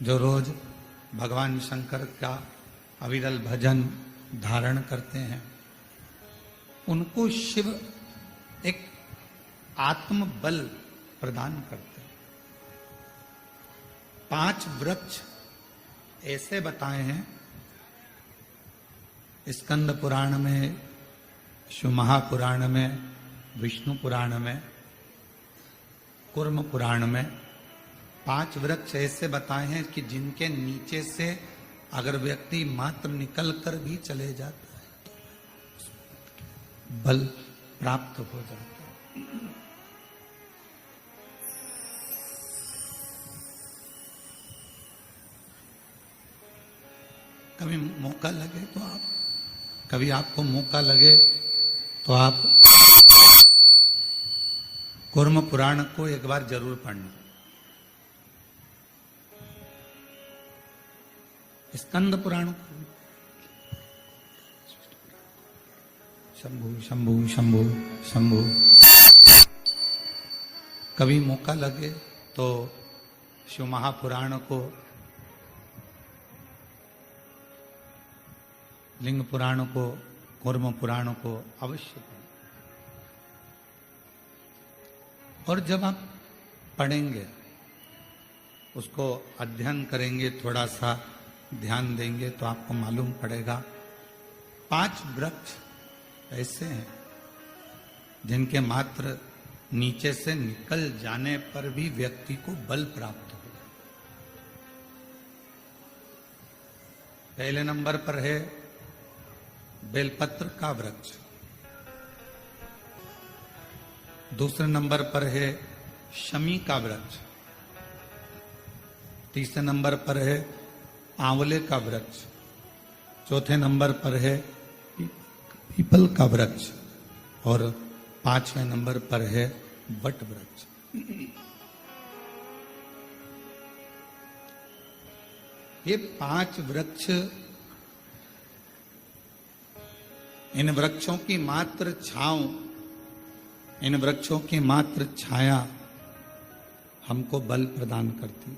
जो रोज भगवान शंकर का अविरल भजन धारण करते हैं, उनको शिव एक आत्म बल प्रदान करते हैं। 5 वृक्ष ऐसे बताए हैं स्कंद पुराण में, शिव महापुराण में, विष्णु पुराण में, कूर्म पुराण में 5 वृक्ष ऐसे बताए हैं कि जिनके नीचे से अगर व्यक्ति मात्र निकल कर भी चले जाता है तो बल प्राप्त हो जाता है। कभी मौका लगे तो आप, कभी आपको मौका लगे तो आप कूर्म पुराण को एक बार जरूर पढ़ना। स्कंद पुराण को, शंभु शंभु शंभु शंभु, कभी मौका लगे तो शिव महापुराण को, लिंग पुराण को, कूर्म पुराण को अवश्य पढ़ें। और जब आप पढ़ेंगे, उसको अध्ययन करेंगे, थोड़ा सा ध्यान देंगे तो आपको मालूम पड़ेगा 5 वृक्ष ऐसे हैं जिनके मात्र नीचे से निकल जाने पर भी व्यक्ति को बल प्राप्त हो। पहले नंबर पर है बेलपत्र का वृक्ष, दूसरे नंबर पर है शमी का वृक्ष, तीसरे नंबर पर है आंवले का वृक्ष, चौथे नंबर पर है पीपल का वृक्ष और 5वें नंबर पर है वट वृक्ष। ये 5 वृक्ष, इन वृक्षों की मात्र छांव, इन वृक्षों की मात्र छाया हमको बल प्रदान करती है।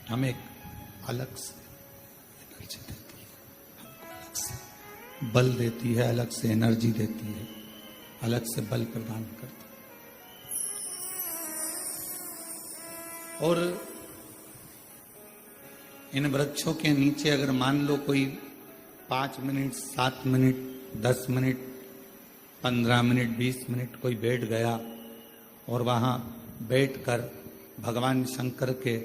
हमें एक अलग से एनर्जी देती है, हमको अलग से बल देती है, अलग से एनर्जी देती है, अलग से बल प्रदान करती है। और इन वृक्षों के नीचे अगर मान लो कोई 5 minute, 7 minute, 10 minute, 15 minute, 20 minute कोई बैठ गया और वहां बैठकर भगवान शंकर के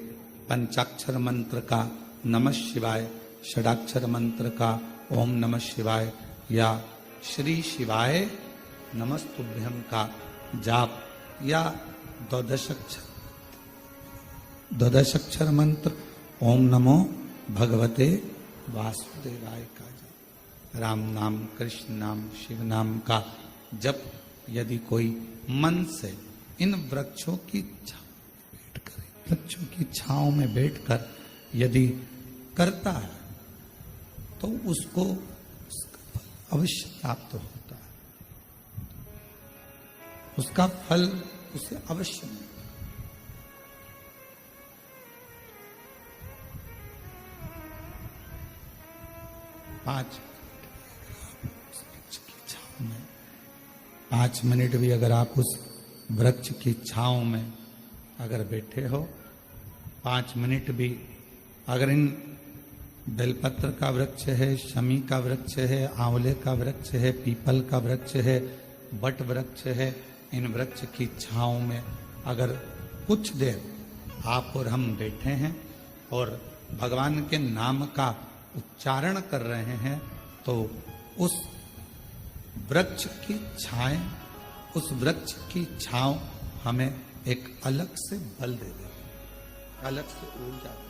पंचाक्षर मंत्र का नमः शिवाय, षडाक्षर मंत्र का ओम नमः शिवाय या श्री शिवाय नमस्तुभ्यम का जाप या द्वादशाक्षर मंत्र ओम नमो भगवते वासुदेवाय का जाप, राम नाम, कृष्ण नाम, शिव नाम का जप यदि कोई मन से इन वृक्षों की वृक्षों की छांव में बैठकर यदि करता है तो उसको उसका फल अवश्य प्राप्त होता है, उसका फल उसे अवश्य मिलता है। पांच मिनट भी अगर आप उस वृक्ष की छांव में अगर बैठे हो, 5 मिनट भी अगर इन बेलपत्र का वृक्ष है, शमी का वृक्ष है, आंवले का वृक्ष है, पीपल का वृक्ष है, वट वृक्ष है, इन वृक्ष की छांव में अगर कुछ देर आप और हम बैठे हैं और भगवान के नाम का उच्चारण कर रहे हैं तो उस वृक्ष की छाएं, उस वृक्ष की छांव हमें एक अलग से बल दे देगी, अलग से ऊर्जा दे।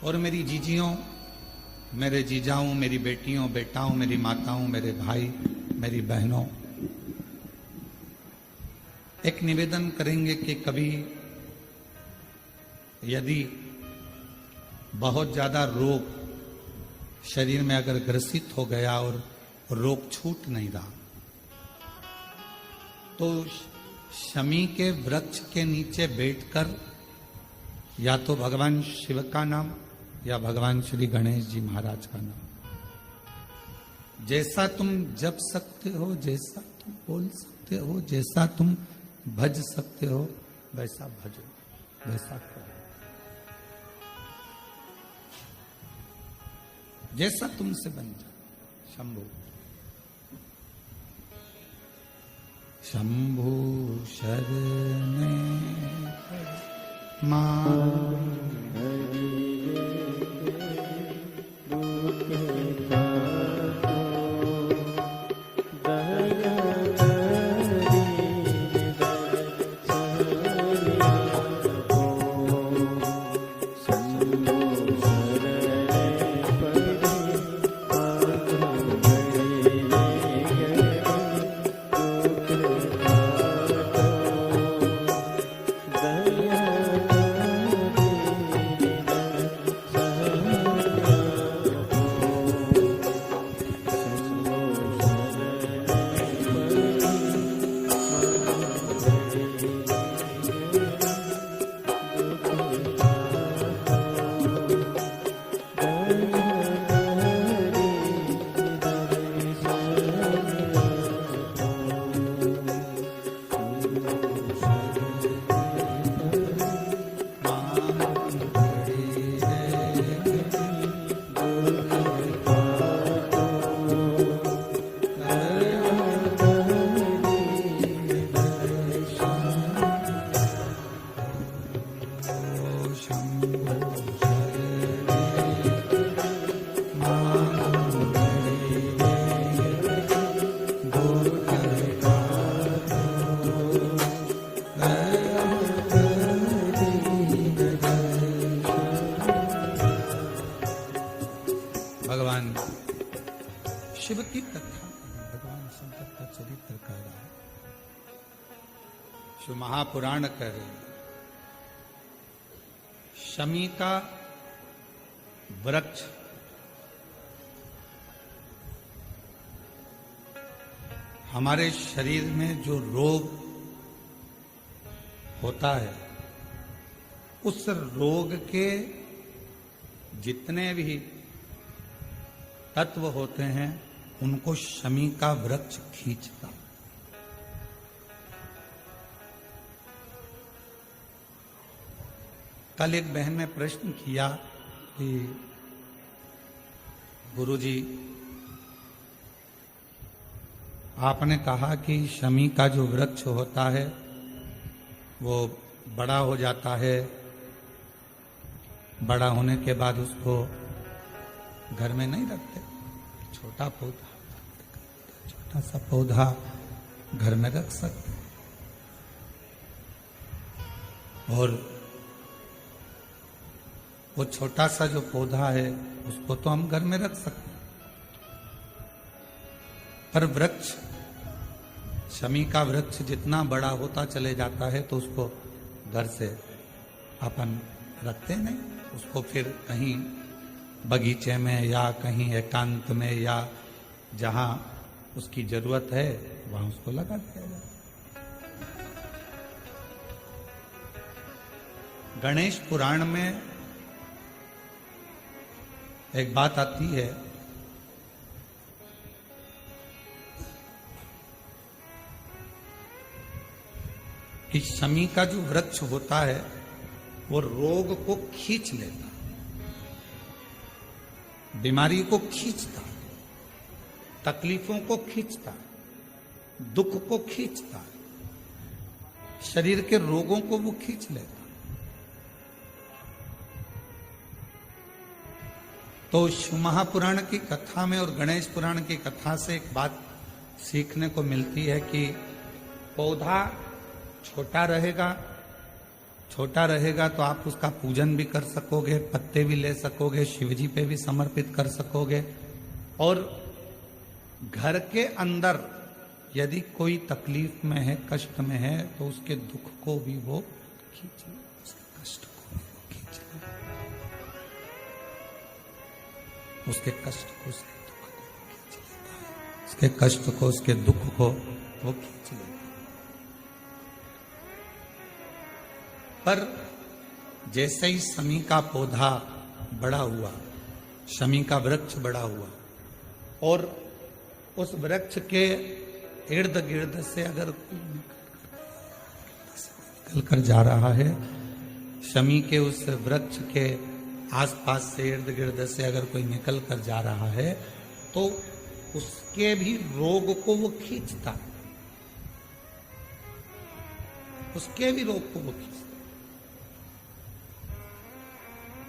और मेरी जीजियों, मेरे जीजाओं, मेरी बेटियों, बेटाओं, मेरी माताओं, मेरे भाई, मेरी बहनों, एक निवेदन करेंगे कि कभी यदि बहुत ज्यादा रोग शरीर में अगर ग्रसित हो गया और रोग छूट नहीं रहा तो शमी के वृक्ष के नीचे बैठकर या तो भगवान शिव का नाम या भगवान श्री गणेश जी महाराज का नाम, जैसा तुम जप सकते हो, जैसा तुम बोल सकते हो, जैसा तुम भज सकते हो, वैसा भजो, वैसा करो, जैसा तुमसे बन जाए। शंभु शंभु शरणे मां शिव की कथा, भगवान शंकर का चरित्र कह रहा है, शिव महापुराण कह रहे हैं। शमी का वृक्ष हमारे शरीर में जो रोग होता है, उस रोग के जितने भी तत्व होते हैं उनको शमी का वृक्ष खींचता। कल एक बहन ने प्रश्न किया कि गुरुजी, आपने कहा कि शमी का जो वृक्ष होता है वो बड़ा हो जाता है, बड़ा होने के बाद उसको घर में नहीं रखते, छोटा पौधा, छोटा सा पौधा घर में रख सकते, और वो छोटा सा जो पौधा है उसको तो हम घर में रख सकते, पर वृक्ष, शमी का वृक्ष जितना बड़ा होता चले जाता है तो उसको घर से अपन रखते नहीं, उसको फिर कहीं बगीचे में या कहीं एकांत में या जहां उसकी जरूरत है वहां उसको लगा दिया जाए। गणेश पुराण में एक बात आती है कि शमी का जो वृक्ष होता है वो रोग को खींच लेता, बीमारी को खींचता, तकलीफों को खींचता, दुख को खींचता, शरीर के रोगों को वो खींच लेता। तो शिव महापुराण की कथा में और गणेश पुराण की कथा से एक बात सीखने को मिलती है कि पौधा छोटा रहेगा तो आप उसका पूजन भी कर सकोगे, पत्ते भी ले सकोगे, शिवजी पे भी समर्पित कर सकोगे, और घर के अंदर यदि कोई तकलीफ में है, कष्ट में है, तो उसके दुख को भी वो खींच ले, उसके कष्ट को भी वो खींच ले, उसके कष्ट को, उसके दुख को खींच लेता है, उसके कष्ट को, उसके दुख को वो खींच लेता है। पर जैसे ही शमी का पौधा बड़ा हुआ, शमी का वृक्ष बड़ा हुआ, और उस वृक्ष के इर्द गिर्द से अगर निकल कर जा रहा है, शमी के उस वृक्ष के आसपास से इर्द गिर्द से अगर कोई निकल कर जा रहा है, तो उसके भी रोग को वो खींचता, उसके भी रोग को वो खींचता।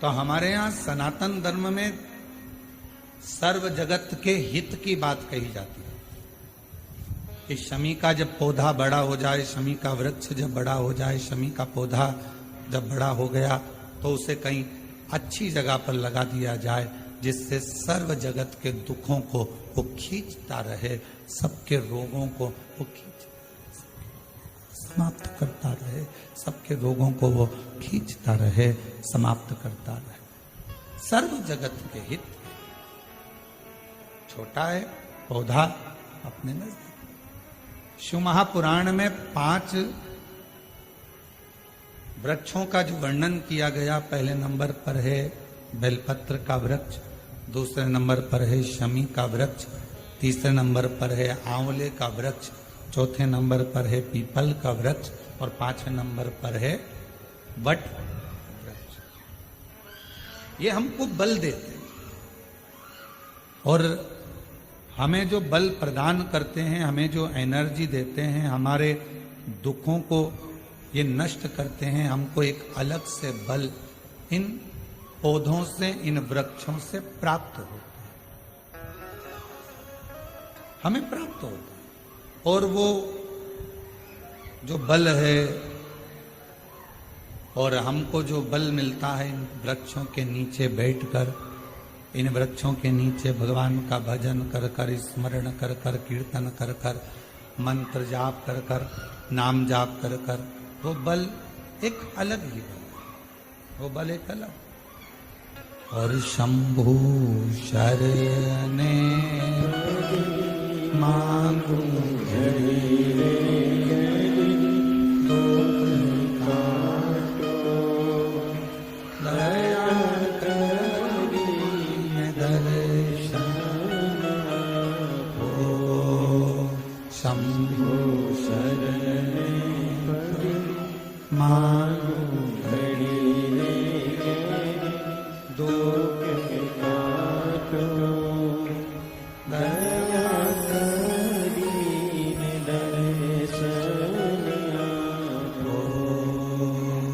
तो हमारे यहां सनातन धर्म में सर्व जगत के हित की बात कही जाती है कि शमी का जब पौधा बड़ा हो जाए, शमी का वृक्ष जब बड़ा हो जाए, शमी का पौधा जब बड़ा हो गया, तो उसे कहीं अच्छी जगह पर लगा दिया जाए, जिससे सर्व जगत के दुखों को वो खींचता रहे, सबके रोगों को वो समाप्त करता रहे, सबके रोगों को वो खींचता रहे, समाप्त करता रहे। सर्व जगत के हित। छोटा है पौधा अपने नजदीक। शिव महापुराण में 5 वृक्षों का जो वर्णन किया गया, पहले नंबर पर है बेलपत्र का वृक्ष, दूसरे नंबर पर है शमी का वृक्ष, तीसरे नंबर पर है आंवले का वृक्ष, चौथे नंबर पर है पीपल का वृक्ष, और 5वें नंबर पर है वट वृक्ष। ये हमको बल देते हैं, और हमें जो बल प्रदान करते हैं, हमें जो एनर्जी देते हैं, हमारे दुखों को ये नष्ट करते हैं। हमको एक अलग से बल इन पौधों से, इन वृक्षों से प्राप्त होता है, हमें प्राप्त होता है। और वो जो बल है, और हमको जो बल मिलता है इन वृक्षों के नीचे बैठकर, इन वृक्षों के नीचे भगवान का भजन कर कर, स्मरण कर कर, कीर्तन कर कर, मंत्र जाप कर कर, नाम जाप कर कर, वो बल एक अलग ही बल है, वो बल एक अलग। और शंभु शरणे मांगू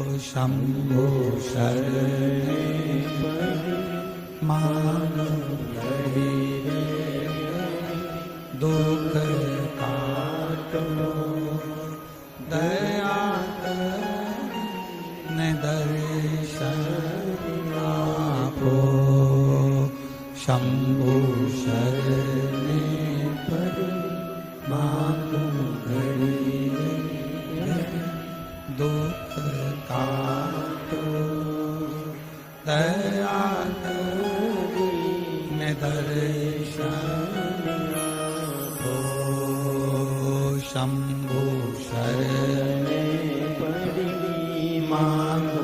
शंभु शरणे मांगू दुख काटो, दया ने दर्शन आपो। शंभु शरणे मांगू दुख काटो, दया ने दर्शन आपो। शंभु शरणे मांगू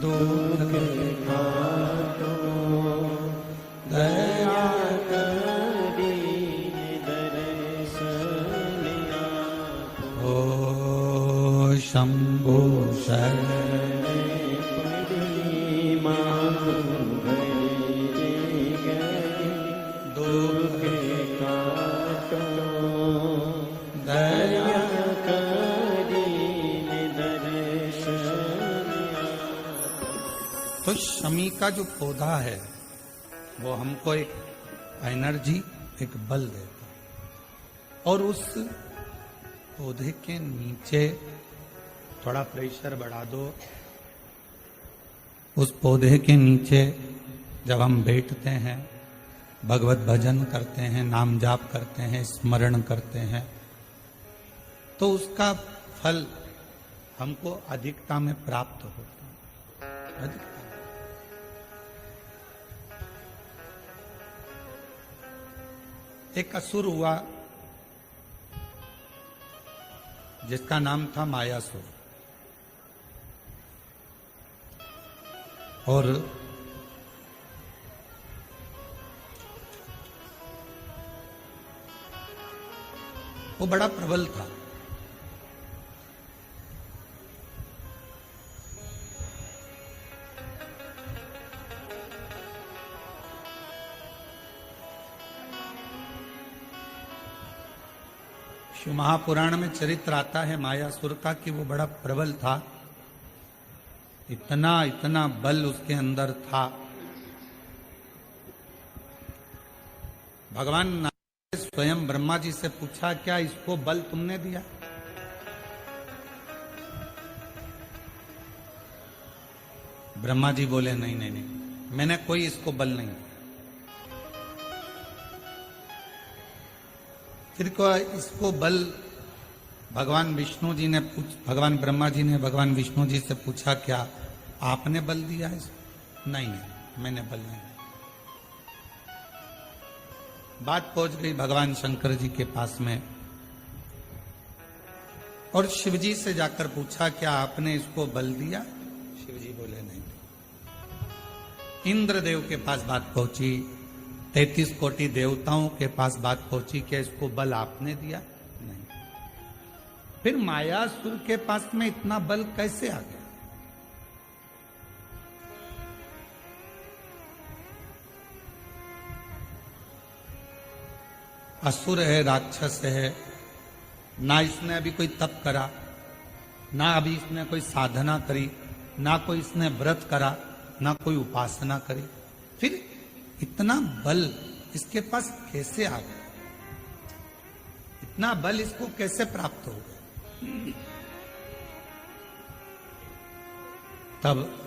दुख काटो, दया शंभु शरणे मांगू दुख काटो, दया तो शमी का जो पौधा है वो हमको एक एनर्जी, एक बल देता है। और उस पौधे के नीचे थोड़ा प्रेशर बढ़ा दो, उस पौधे के नीचे जब हम बैठते हैं, भगवत भजन करते हैं, नाम जाप करते हैं, स्मरण करते हैं, तो उसका फल हमको अधिकता में प्राप्त होता है। अधिकता एक असुर हुआ, जिसका नाम था मायासुर। और वो बड़ा प्रबल था। शिव महापुराण में चरित्र आता है मायासुर का कि वो बड़ा प्रबल था। इतना इतना बल उसके अंदर था। भगवान ने स्वयं ब्रह्मा जी से पूछा, क्या इसको बल तुमने दिया? ब्रह्मा जी बोले, नहीं नहीं नहीं, मैंने कोई इसको बल नहीं दिया। फिर इसको बल भगवान विष्णु जी ने भगवान ब्रह्मा जी ने भगवान विष्णु जी से पूछा, क्या आपने बल दिया है इसको? नहीं नहीं, मैंने बल नहीं दिया। बात पहुंच गई भगवान शंकर जी के पास में, और शिव जी से जाकर पूछा, क्या आपने इसको बल दिया? शिव जी बोले, नहीं। इंद्रदेव के पास बात पहुंची, 33 कोटि देवताओं के पास बात पहुंची, क्या इसको बल आपने दिया? नहीं। फिर मायासुर के पास में इतना बल कैसे आ गया? असुर है, राक्षस है, ना इसने अभी कोई तप करा, ना अभी इसने कोई साधना करी, ना कोई इसने व्रत करा, ना कोई उपासना करी, फिर इतना बल इसके पास कैसे आ गया? इतना बल इसको कैसे प्राप्त हो गया? तब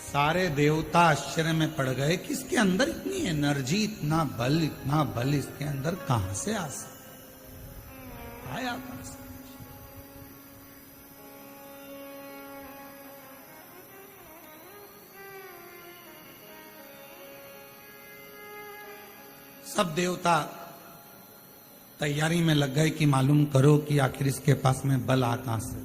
सारे देवता आश्चर्य में पड़ गए कि इसके अंदर इतनी एनर्जी, इतना बल इसके अंदर कहां से आया कहां से? सब देवता तैयारी में लग गए कि मालूम करो कि आखिर इसके पास में बल आ कहां से।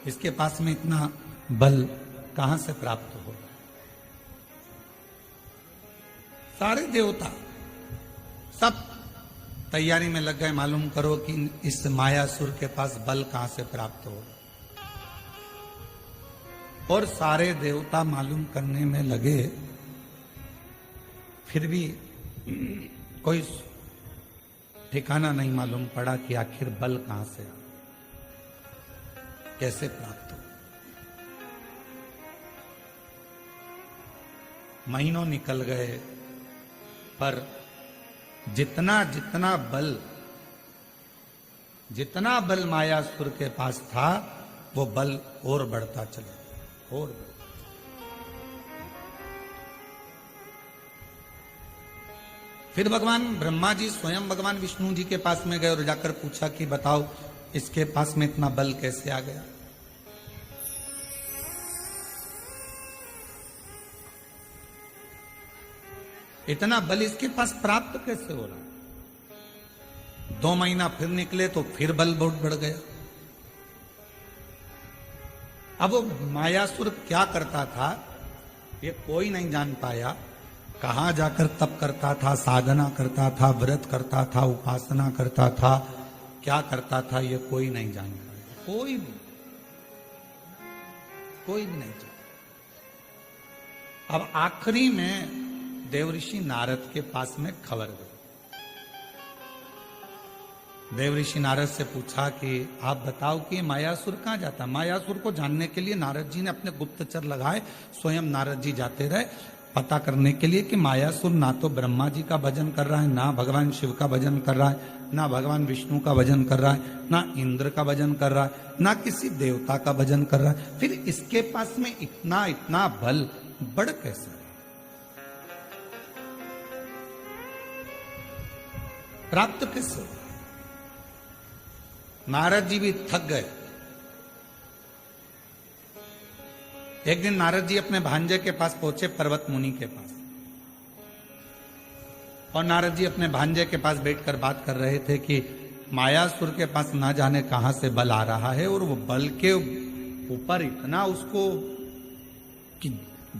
इसके पास में इतना बल कहां से प्राप्त होगा? सारे देवता सब तैयारी में लग गए, मालूम करो कि इस मायासुर के पास बल कहां से प्राप्त होगा। और सारे देवता मालूम करने में लगे, फिर भी कोई ठिकाना नहीं मालूम पड़ा कि आखिर बल कहां से कैसे प्राप्त हो। महीनों निकल गए, पर जितना बल मायासुर के पास था, वो बल और बढ़ता चला और फिर भगवान ब्रह्मा जी स्वयं भगवान विष्णु जी के पास में गए और जाकर पूछा कि बताओ इसके पास में इतना बल कैसे आ गया? इतना बल इसके पास प्राप्त कैसे हो रहा? 2 महीना फिर निकले तो फिर बल बहुत बढ़ गया। अब वो मायासुर क्या करता था ये कोई नहीं जान पाया। कहां जाकर तप करता था, साधना करता था, व्रत करता था, उपासना करता था, क्या करता था ये कोई नहीं जान पाया। कोई भी नहीं जान। अब आखिरी में देवऋषि नारद के पास में खबर गई। देवऋषि नारद से पूछा कि आप बताओ कि मायासुर कहां जाता? मायासुर को जानने के लिए नारद जी ने अपने गुप्तचर लगाए, स्वयं नारद जी जाते रहे पता करने के लिए कि मायासुर ना तो ब्रह्मा जी का भजन कर रहा है, ना भगवान शिव का भजन कर रहा है, ना भगवान विष्णु का भजन कर रहा है, ना इंद्र का भजन कर रहा है, ना किसी देवता का भजन कर रहा है। फिर इसके पास में इतना इतना बल बढ़ कैसे? प्राप्त कैसे? नारद जी भी थक गए। एक दिन नारद जी अपने भांजे के पास पहुंचे, पर्वत मुनि के पास। और नारद जी अपने भांजे के पास बैठकर बात कर रहे थे कि मायासुर के पास ना जाने कहां से बल आ रहा है, और वो बल के ऊपर इतना उसको कि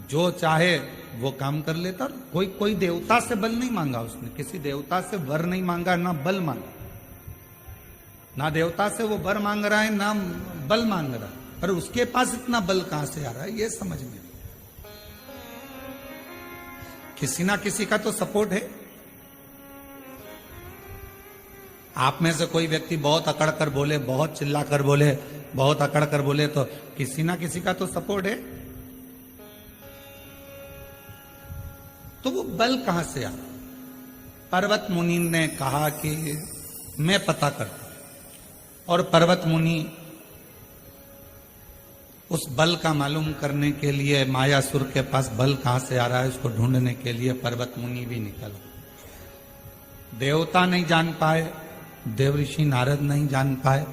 जो चाहे वो काम कर लेता। कोई देवता से बल नहीं मांगा उसने, किसी देवता से वर नहीं मांगा, ना बल मांगा, ना देवता से वो वर मांग रहा है ना बल मांग रहा है, पर उसके पास इतना बल कहां से आ रहा है ये समझ में। किसी ना किसी का तो सपोर्ट है। आप में से कोई व्यक्ति बहुत अकड़ कर बोले, बहुत चिल्ला कर बोले, बहुत अकड़ कर बोले, तो किसी ना किसी का तो सपोर्ट है। तो वो बल कहां से आ? पर्वत मुनि ने कहा कि मैं पता करता, और पर्वत मुनि उस बल का मालूम करने के लिए, मायासुर के पास बल कहां से आ रहा है उसको ढूंढने के लिए पर्वत मुनि भी निकला। देवता नहीं जान पाए, देवऋषि नारद नहीं जान पाए,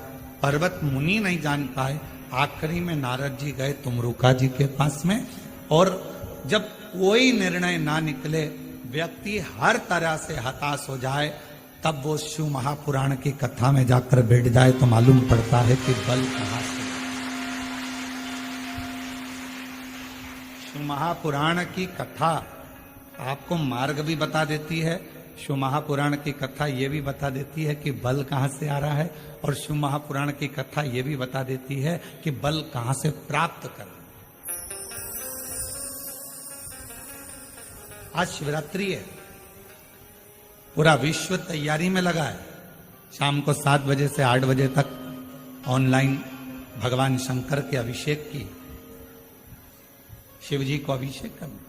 पर्वत मुनि नहीं जान पाए। आखिरी में नारद जी गए तुमरुका जी के पास में, और जब कोई निर्णय ना निकले, व्यक्ति हर तरह से हताश हो जाए, तब वो शिव महापुराण की कथा में जाकर बैठ जाए तो मालूम पड़ता है कि बल कहां से। शिव महापुराण की कथा आपको मार्ग भी बता देती है, शिव महापुराण की कथा ये भी बता देती है कि बल कहां से आ रहा है, और शिव महापुराण की कथा ये भी बता देती है कि बल कहां से प्राप्त करना। आज शिवरात्रि है, पूरा विश्व तैयारी में लगा है। शाम को 7 बजे से 8 बजे तक ऑनलाइन भगवान शंकर के अभिषेक की, शिव जी को अभिषेक करना।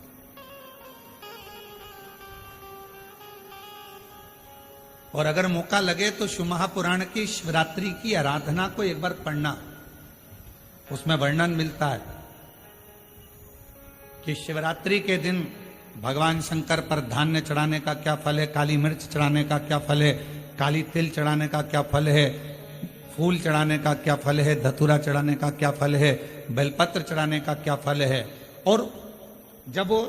और अगर मौका लगे तो शिव महापुराण की शिवरात्रि की आराधना को एक बार पढ़ना, उसमें वर्णन मिलता है कि शिवरात्रि के दिन भगवान शंकर पर धान्य चढ़ाने का क्या फल है, काली मिर्च चढ़ाने का क्या फल है, काली तिल चढ़ाने का क्या फल है, फूल चढ़ाने का क्या फल है, धतूरा चढ़ाने का क्या फल है, बेलपत्र चढ़ाने का क्या फल है। और जब वो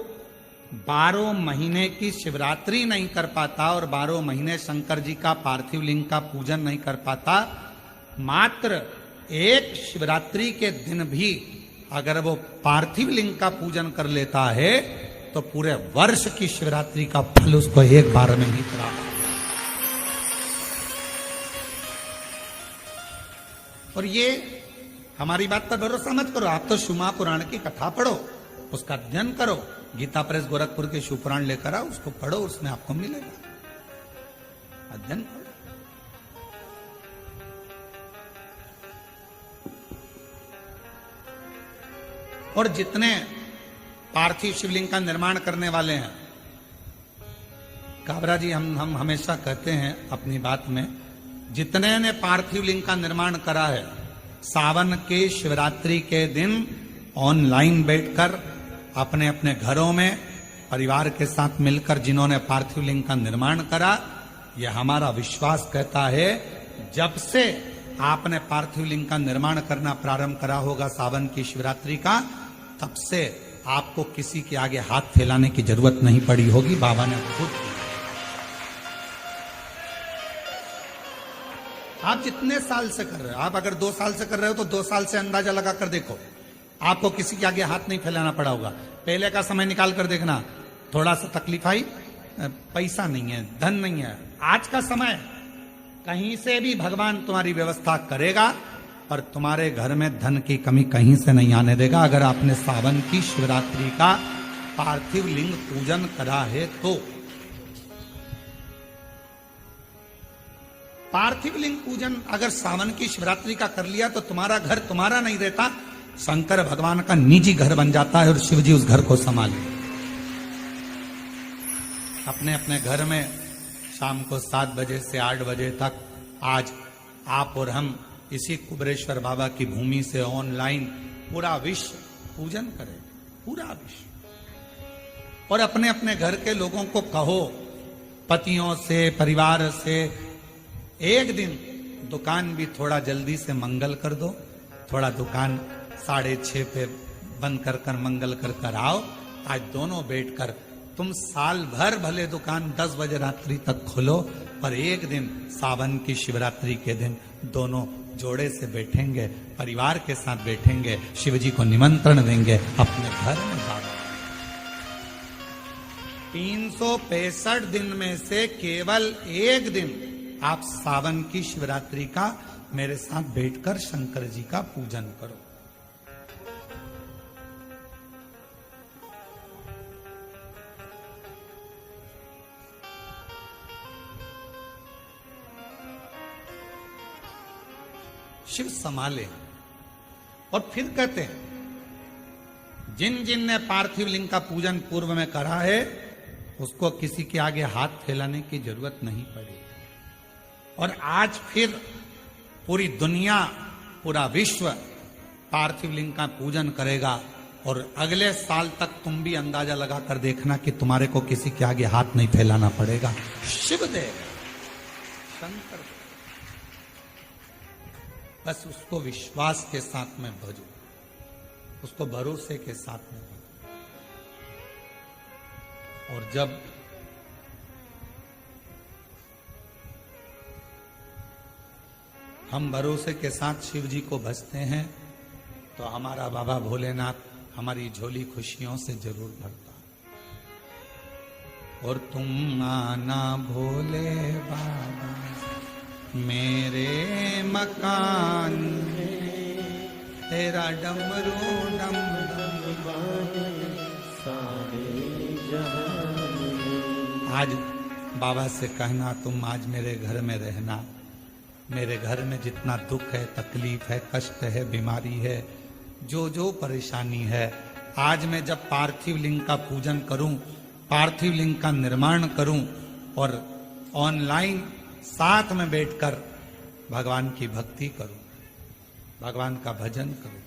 12 महीने की शिवरात्रि नहीं कर पाता और 12 महीने शंकर जी का पार्थिव लिंग का पूजन नहीं कर पाता, मात्र एक शिवरात्रि के दिन भी अगर वो पार्थिव लिंग का पूजन कर लेता है तो पूरे वर्ष की शिवरात्रि का फल उसको एक बार में ही प्राप्त। और ये हमारी बात पर भरोसा मत करो, आप तो शिव महापुराण की कथा पढ़ो, उसका अध्ययन करो, गीता प्रेस गोरखपुर के शिव पुराण लेकर आओ, उसको पढ़ो, उसमें आपको मिलेगा, अध्ययन करो। और जितने पार्थिव शिवलिंग का निर्माण करने वाले हैं, काबरा जी हम हमेशा कहते हैं अपनी बात में, जितने ने पार्थिव लिंग का निर्माण करा है, सावन के शिवरात्रि के दिन ऑनलाइन बैठकर अपने अपने घरों में परिवार के साथ मिलकर जिन्होंने पार्थिव लिंग का निर्माण करा, यह हमारा विश्वास कहता है, जब से आपने पार्थिव लिंग का निर्माण करना प्रारंभ करा होगा सावन की शिवरात्रि का, तब से आपको किसी के आगे हाथ फैलाने की जरूरत नहीं पड़ी होगी, बाबा ने खुद। आप जितने साल से कर रहे हो, आप अगर 2 साल से कर रहे हो तो 2 साल से अंदाजा लगा कर देखो, आपको किसी के आगे हाथ नहीं फैलाना पड़ा होगा। पहले का समय निकाल कर देखना, थोड़ा सा तकलीफ आई, पैसा नहीं है, धन नहीं है। आज का समय कहीं से भी भगवान तुम्हारी व्यवस्था करेगा और तुम्हारे घर में धन की कमी कहीं से नहीं आने देगा, अगर आपने सावन की शिवरात्रि का पार्थिव लिंग पूजन करा है तो। पार्थिव लिंग पूजन अगर सावन की शिवरात्रि का कर लिया तो तुम्हारा घर तुम्हारा नहीं रहता, शंकर भगवान का निजी घर बन जाता है और शिव जी उस घर को संभाले। अपने अपने घर में शाम को 7 बजे से 8 बजे तक आज आप और हम इसी कुबरेश्वर बाबा की भूमि से ऑनलाइन पूरा विश्व पूजन करें, पूरा विश्व। और अपने अपने घर के लोगों को कहो, पतियों से, परिवार से, एक दिन दुकान भी थोड़ा जल्दी से मंगल कर दो, थोड़ा दुकान 6:30 पे बंद कर मंगल कर आओ। आज दोनों बैठकर तुम साल भर भले दुकान 10 बजे रात्रि तक खोलो, पर एक दिन सावन की शिवरात्रि के दिन दोनों जोड़े से बैठेंगे, परिवार के साथ बैठेंगे, शिव जी को निमंत्रण देंगे अपने घर में जाकर। 365 दिन में से केवल एक दिन आप सावन की शिवरात्रि का मेरे साथ बैठकर शंकर जी का पूजन करो। शिव संभाले। और फिर कहते हैं, जिन जिन ने पार्थिव लिंग का पूजन पूर्व में करा है उसको किसी के आगे हाथ फैलाने की जरूरत नहीं पड़ी। और आज फिर पूरी दुनिया, पूरा विश्व पार्थिव लिंग का पूजन करेगा। और अगले साल तक तुम भी अंदाजा लगा कर देखना कि तुम्हारे को किसी के आगे हाथ नहीं फैलाना पड़ेगा। शिव देव, शंकर देव, बस उसको विश्वास के साथ में भजो, उसको भरोसे के साथ में भजो। और जब हम भरोसे के साथ शिव जी को भजते हैं तो हमारा बाबा भोलेनाथ हमारी झोली खुशियों से जरूर भरता। और तुम आना भोले बाबा मेरे मकान में, तेरा डमरू डम आज बाबा से कहना, तुम आज मेरे घर में रहना। मेरे घर में जितना दुख है, तकलीफ है, कष्ट है, बीमारी है, जो जो परेशानी है, आज मैं जब पार्थिव लिंग का पूजन करूं, पार्थिव लिंग का निर्माण करूं और ऑनलाइन साथ में बैठकर भगवान की भक्ति करूं, भगवान का भजन करूं,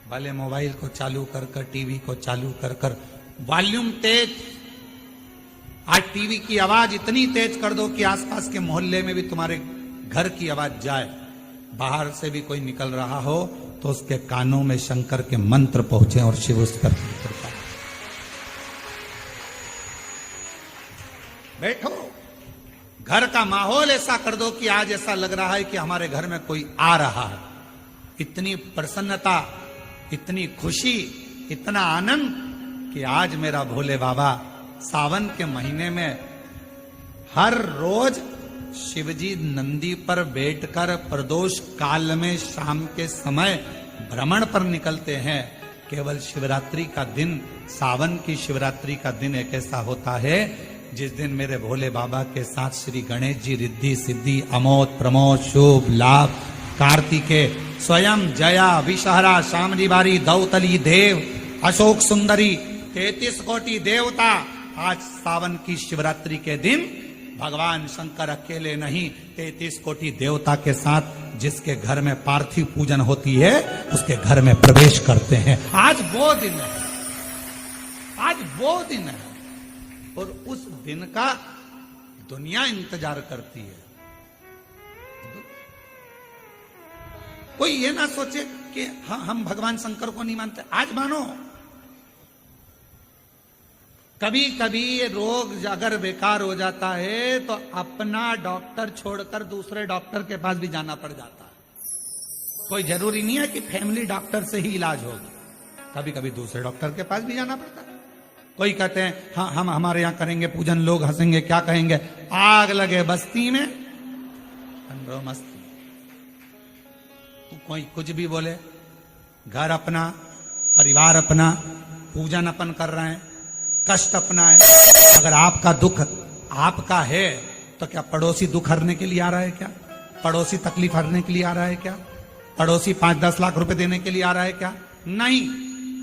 भले मोबाइल को चालू कर कर, टीवी को चालू कर कर, वॉल्यूम तेज। आज टीवी की आवाज इतनी तेज कर दो कि आसपास के मोहल्ले में भी तुम्हारे घर की आवाज जाए। बाहर से भी कोई निकल रहा हो तो उसके कानों में शंकर के मंत्र पहुंचे और शिव उस पर कृपा। बैठो, घर का माहौल ऐसा कर दो कि आज ऐसा लग रहा है कि हमारे घर में कोई आ रहा है। इतनी प्रसन्नता, इतनी खुशी, इतना आनंद कि आज मेरा भोले बाबा सावन के महीने में हर रोज शिवजी नंदी पर बैठकर प्रदोष काल में शाम के समय भ्रमण पर निकलते हैं। केवल शिवरात्रि का दिन, सावन की शिवरात्रि का दिन एक ऐसा होता है जिस दिन मेरे भोले बाबा के साथ श्री गणेश जी रिद्धि सिद्धि अमोद प्रमोद शुभ लाभ कार्तिकेय स्वयं जया विषहरा शामली बारी दौतली देव अशोक सुंदरी 33 कोटि देवता आज सावन की शिवरात्रि के दिन भगवान शंकर अकेले नहीं 33 कोटि देवता के साथ जिसके घर में पार्थिव पूजन होती है उसके घर में प्रवेश करते हैं। आज वो दिन है, आज वो दिन है और उस दिन का दुनिया इंतजार करती है। कोई ये ना सोचे कि हाँ हम भगवान शंकर को नहीं मानते। आज मानो, कभी कभी ये रोग अगर बेकार हो जाता है तो अपना डॉक्टर छोड़कर दूसरे डॉक्टर के पास भी जाना पड़ जाता है। कोई जरूरी नहीं है कि फैमिली डॉक्टर से ही इलाज होगा, कभी कभी दूसरे डॉक्टर के पास भी जाना पड़ता है। कोई कहते हैं हाँ हम हमारे यहाँ करेंगे पूजन, लोग हंसेंगे, क्या कहेंगे, आग लगे बस्ती में मस्ती। तो कोई कुछ भी बोले, घर अपना, परिवार अपना, पूजन अपन कर रहे हैं, कष्ट अपना है। अगर आपका दुख आपका है तो क्या पड़ोसी दुख हरने के लिए आ रहा है क्या? पड़ोसी तकलीफ हरने के लिए आ रहा है क्या? पड़ोसी 5-10 लाख रुपए देने के लिए आ रहा है क्या? नहीं।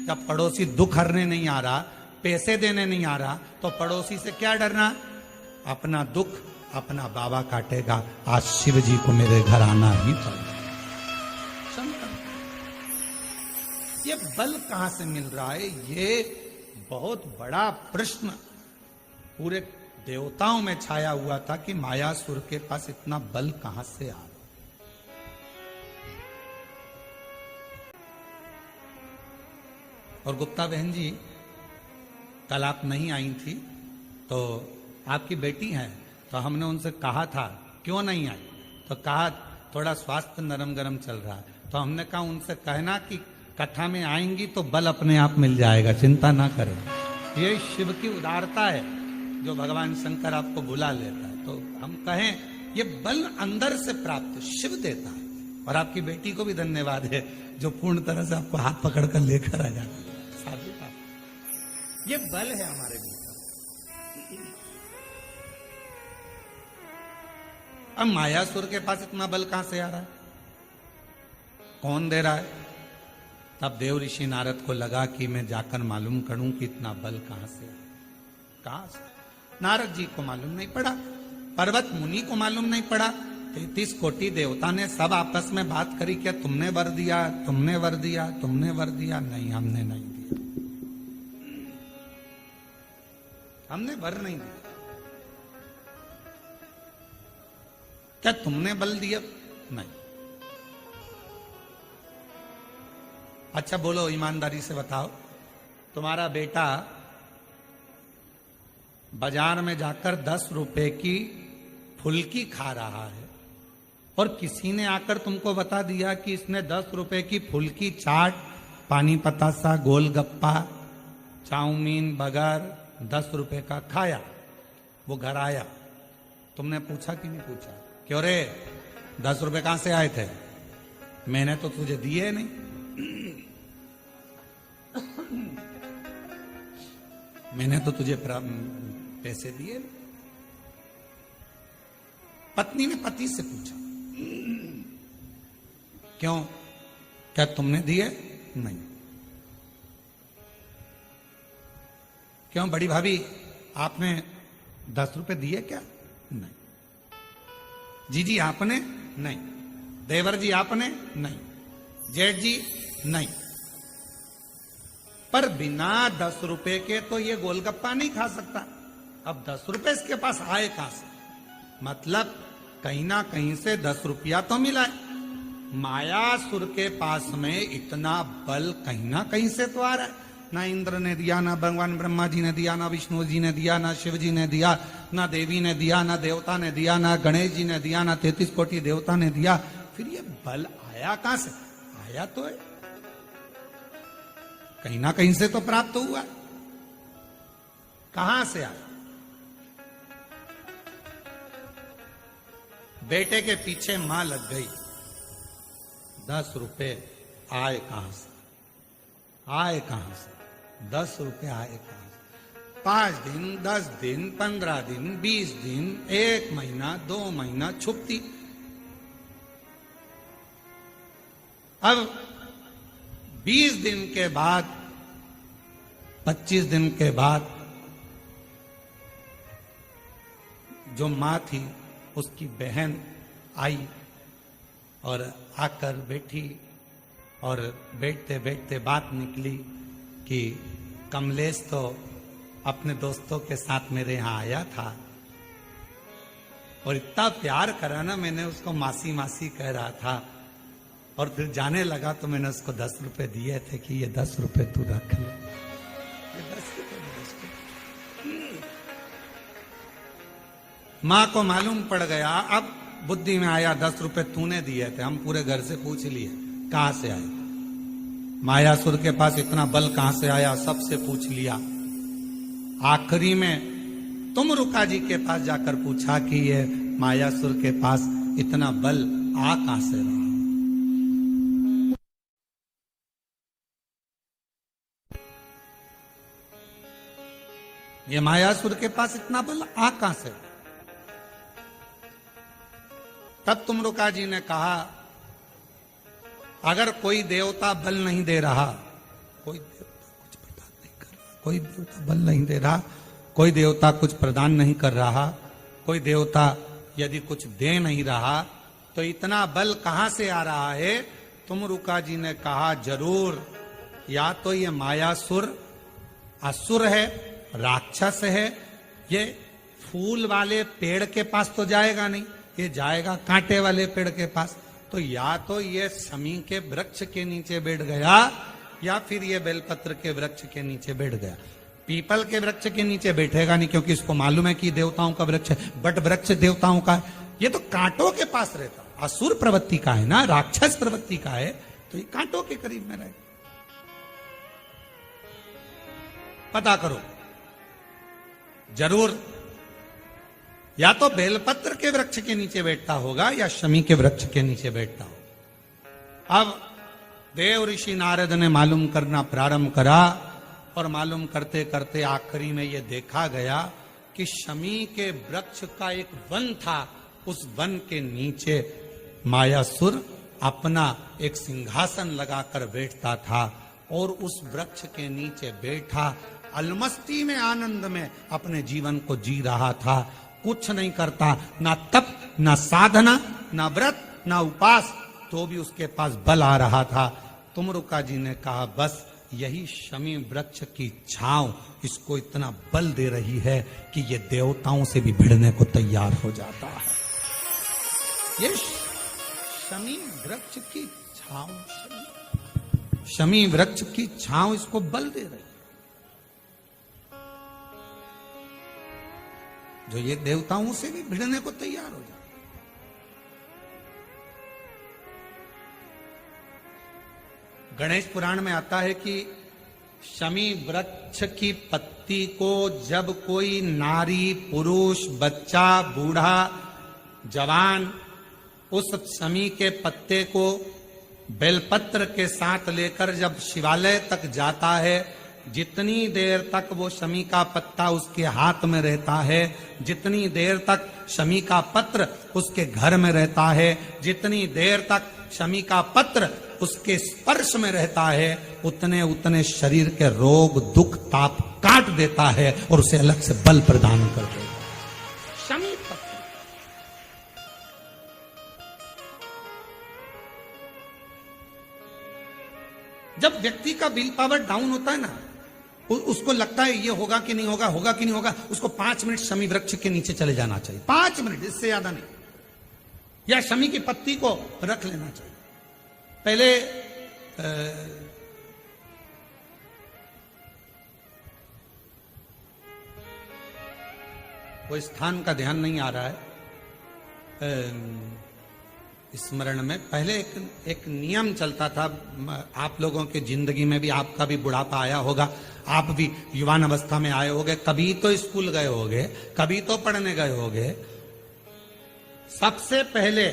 जब पड़ोसी दुख हरने नहीं आ रहा, पैसे देने नहीं आ रहा, तो पड़ोसी से क्या डरना? अपना दुख अपना बाबा काटेगा। आज शिव जी को मेरे घर आना ही पड़ेगा। ये बल कहां से मिल रहा है? ये बहुत बड़ा प्रश्न पूरे देवताओं में छाया हुआ था कि मायासुर के पास इतना बल कहां से आ रहा। और गुप्ता बहन जी, कल आप नहीं आई थी तो आपकी बेटी है, तो हमने उनसे कहा था क्यों नहीं आई, तो कहा थोड़ा स्वास्थ्य नरम गरम चल रहा है। तो हमने कहा उनसे कहना कि कथा में आएंगी तो बल अपने आप मिल जाएगा, चिंता ना करें। ये शिव की उदारता है जो भगवान शंकर आपको बुला लेता है। तो हम कहें ये बल अंदर से प्राप्त शिव देता है। और आपकी बेटी को भी धन्यवाद है जो पूर्ण तरह से आपको हाथ पकड़कर लेकर आ जाती है। साधु का ये बल है हमारे भीतर। अब मायासुर के पास इतना बल कहां से आ रहा है, कौन दे रहा है? तब देव ऋषि नारद को लगा कि मैं जाकर मालूम करूं कि इतना बल कहां से है। कहां से? नारद जी को मालूम नहीं पड़ा, पर्वत मुनि को मालूम नहीं पड़ा, 33 कोटि देवता ने सब आपस में बात करी क्या तुमने वर दिया, तुमने वर दिया, तुमने वर दिया? नहीं, हमने नहीं दिया, हमने वर नहीं दिया। क्या तुमने बल दिया? नहीं। अच्छा बोलो, ईमानदारी से बताओ, तुम्हारा बेटा बाजार में जाकर 10 रुपए की फुल्की खा रहा है और किसी ने आकर तुमको बता दिया कि इसने 10 रुपए की फुल्की, चाट, पानी पतासा, गोलगप्पा, चाउमीन, बर्गर 10 रुपए का खाया। वो घर आया, तुमने पूछा कि नहीं पूछा? क्यों रे 10 रुपए कहां से आए थे? मैंने तो तुझे दिए नहीं। मैंने तो तुझे पैसे दिए। पत्नी ने पति से पूछा क्यों, क्या तुमने दिए? नहीं। क्यों बड़ी भाभी आपने 10 रुपए दिए क्या? नहीं। जीजी आपने? नहीं। देवर जी आपने? नहीं। जेठ जी? नहीं। पर बिना 10 रुपए के तो ये गोलगप्पा नहीं खा सकता। अब 10 रुपए इसके पास आए कहां से? मतलब कहीं ना कहीं से 10 रुपया तो मिला है। मायासुर के पास में इतना बल कहीं ना कहीं से तो आ रहा है। ना इंद्र ने दिया, ना भगवान ब्रह्मा जी ने दिया, ना विष्णु जी ने दिया, ना शिव जी ने दिया, ना देवी ने दिया, ना देवता ने दिया, ना गणेश जी ने दिया, ना 33 कोटि देवता ने दिया। फिर ये बल आया कहां से? आया तो है, कहीं ना कहीं से तो प्राप्त हुआ। कहां से आया? बेटे के पीछे मां लग गई, 10 रुपए आए कहां से? आए कहां से? 10 रुपए आए कहां से? 5 दिन, 10 दिन, 15 दिन, 20 दिन, 1 महीना, 2 महीना छुपती। अब 20 दिन के बाद, 25 दिन के बाद जो मां थी उसकी बहन आई और आकर बैठी और बैठते बैठते बात निकली कि कमलेश तो अपने दोस्तों के साथ मेरे यहां आया था और इतना प्यार करा ना, मैंने उसको मासी मासी कह रहा था और फिर जाने लगा तो मैंने उसको 10 रुपए दिए थे कि ये 10 रुपए तू रख ले। ये 10 रुपए मां को मालूम पड़ गया। अब बुद्धि में आया 10 रुपए तूने दिए थे। हम पूरे घर से पूछ लिए कहां से आए, मायासुर के पास इतना बल कहां से आया, सबसे पूछ लिया। आखिरी में तुम रुका जी के पास जाकर पूछा कि ये मायासुर के पास इतना बल आ कहां से रहा। ये मायासुर के पास इतना बल आ कहां से? तब तुम रुका जी ने कहा अगर कोई देवता बल नहीं दे रहा, कोई देवता कुछ प्रदान नहीं कर रहा, कोई देवता बल नहीं दे रहा, कोई देवता कुछ प्रदान नहीं कर रहा, कोई देवता यदि कुछ दे नहीं रहा, तो इतना बल कहां से आ रहा है? तुम रुका जी ने कहा जरूर या तो ये मायासुर असुर है, राक्षस है, ये फूल वाले पेड़ के पास तो जाएगा नहीं, ये जाएगा कांटे वाले पेड़ के पास। तो या तो ये शमी के वृक्ष के नीचे बैठ गया या फिर ये बेलपत्र के वृक्ष के नीचे बैठ गया। पीपल के वृक्ष के नीचे बैठेगा नहीं, क्योंकि इसको मालूम है कि देवताओं का वृक्ष है। बट वृक्ष देवताओं का है, ये तो कांटों के पास रहता, असुर प्रवृत्ति का है ना, राक्षस प्रवृत्ति का है, तो ये कांटों के करीब में रहे। पता करो जरूर, या तो बेलपत्र के वृक्ष के नीचे बैठता होगा या शमी के वृक्ष के नीचे बैठता होगा। अब देव ऋषि नारद ने मालूम करना प्रारंभ करा, और मालूम करते करते आखिरी में यह देखा गया कि शमी के वृक्ष का एक वन था, उस वन के नीचे मायासुर अपना एक सिंहासन लगाकर बैठता था, और उस वृक्ष के नीचे बैठा अलमस्ती में, आनंद में अपने जीवन को जी रहा था। कुछ नहीं करता, ना तप, ना साधना, ना व्रत, ना उपास, तो भी उसके पास बल आ रहा था। तुमरुका जी ने कहा बस यही शमी वृक्ष की छांव इसको इतना बल दे रही है कि ये देवताओं से भी भिड़ने को तैयार हो जाता है। ये शमी वृक्ष की छांव, शमी वृक्ष की छांव इसको बल दे रही है, जो ये देवताओं से भी भिड़ने को तैयार हो जाता। गणेश पुराण में आता है कि शमी वृक्ष की पत्ती को जब कोई नारी, पुरुष, बच्चा, बूढ़ा, जवान उस शमी के पत्ते को बेलपत्र के साथ लेकर जब शिवालय तक जाता है, जितनी देर तक वो शमी का पत्ता उसके हाथ में रहता है, जितनी देर तक शमी का पत्र उसके घर में रहता है, जितनी देर तक शमी का पत्र उसके स्पर्श में रहता है, उतने उतने शरीर के रोग, दुख, ताप काट देता है और उसे अलग से बल प्रदान कर देता है। शमी पत्र जब व्यक्ति का विल पावर डाउन होता है ना, उसको लगता है ये होगा कि नहीं होगा, होगा कि नहीं होगा, उसको 5 मिनट शमी वृक्ष के नीचे चले जाना चाहिए, 5 मिनट, इससे ज्यादा नहीं, या शमी की पत्ती को रख लेना चाहिए। पहले वो स्थान का ध्यान नहीं आ रहा है स्मरण में। पहले एक नियम चलता था, आप लोगों के जिंदगी में भी, आपका भी बुढ़ापा आया होगा, आप भी युवान अवस्था में आए होंगे, कभी तो स्कूल गए होंगे, कभी तो पढ़ने गए होंगे। सबसे पहले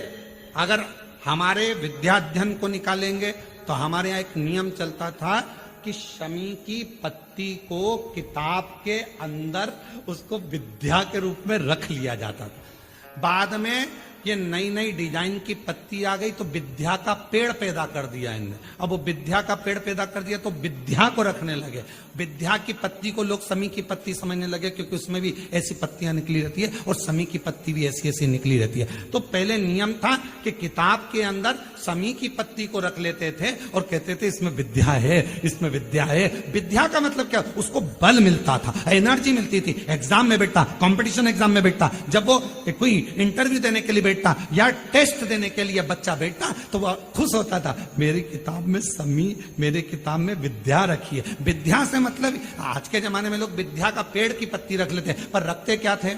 अगर हमारे विद्याध्ययन को निकालेंगे तो हमारे यहाँ एक नियम चलता था कि शमी की पत्ती को किताब के अंदर उसको विद्या के रूप में रख लिया जाता था। बाद में ये नई नई डिजाइन की पत्ती आ गई तो विद्या का पेड़ पैदा कर दिया इनने। अब वो विद्या का पेड़ पैदा कर दिया तो विद्या को रखने लगे। विद्या की पत्ती को लोग शमी की पत्ती समझने लगे, क्योंकि उसमें भी ऐसी पत्तियां निकली रहती है और शमी की पत्ती भी ऐसी ऐसी निकली रहती है। तो पहले नियम था कि किताब के अंदर शमी की पत्ती को रख लेते थे और कहते थे इसमें विद्या है, इसमें विद्या है। विद्या का मतलब क्या, उसको बल मिलता था, एनर्जी मिलती थी। एग्जाम में बैठता, कंपटीशन एग्जाम में बैठता, जब वो कोई इंटरव्यू देने के लिए बैठता या टेस्ट देने के लिए बच्चा बैठता तो वह खुश होता था, मेरी किताब में शमी, मेरी किताब में विद्या रखी है। विद्या से मतलब आज के जमाने में लोग विद्या का पेड़ की पत्ती रख लेते हैं, पर रखते क्या थे,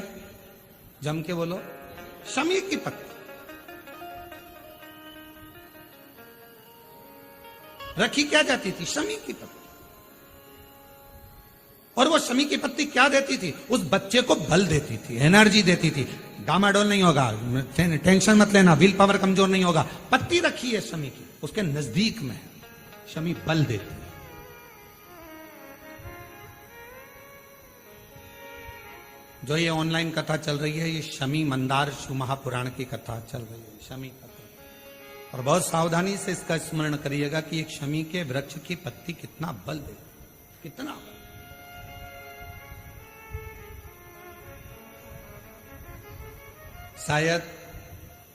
जम के बोलो, शमी की पत्ती रखी क्या जाती थी, शमी की पत्ती। और वो शमी की पत्ती क्या देती थी, उस बच्चे को बल देती थी, एनर्जी देती थी। डामाडोल नहीं होगा, टेंशन मत लेना, विल पावर कमजोर नहीं होगा। पत्ती रखी है शमी की, उसके नजदीक में शमी बल देती है। जो ये ऑनलाइन कथा चल रही है, ये शमी मंदार शिव महापुराण की कथा चल रही है, शमी कथा। और बहुत सावधानी से इसका स्मरण करिएगा कि एक शमी के वृक्ष की पत्ती कितना बल देती, कितना बल। शायद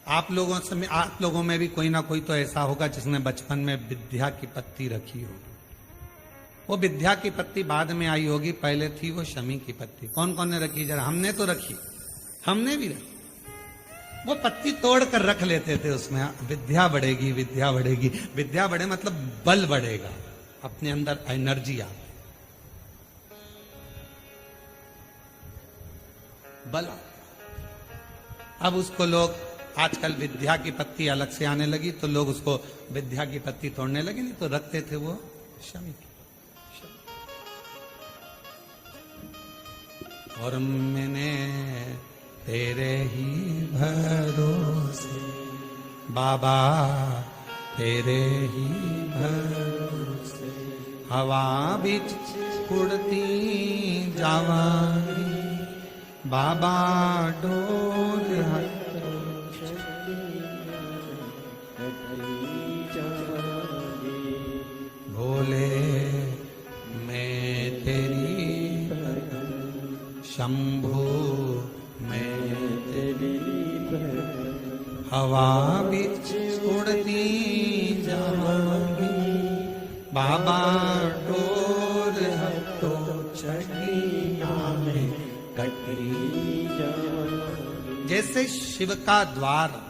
आप लोगों में भी कोई ना कोई तो ऐसा होगा जिसने बचपन में विद्या की पत्ती रखी होगी। वो विद्या की पत्ती बाद में आई होगी, पहले थी वो शमी की पत्ती। कौन कौन ने रखी, जरा हमने तो रखी, हमने भी रखी। वो पत्ती तोड़ कर रख लेते थे, उसमें विद्या बढ़ेगी, विद्या बढ़ेगी। विद्या बढ़े मतलब बल बढ़ेगा, अपने अंदर एनर्जी आ। बल। अब उसको लोग आजकल विद्या की पत्ती अलग से आने लगी तो लोग उसको विद्या की पत्ती तोड़ने लगे, नहीं तो रखते थे वो शमी की। और मैंने तेरे ही भरोसे बाबा, तेरे ही भरोसे हवा बिच उड़ती जावांगी बाबा, डोल भोले मैं तेरी शंभु मैं तेरी हवा बिच उड़ती जावांगी बाबा, डोल हटो छड़िया में कटरी जावांगी। जैसे शिव का द्वार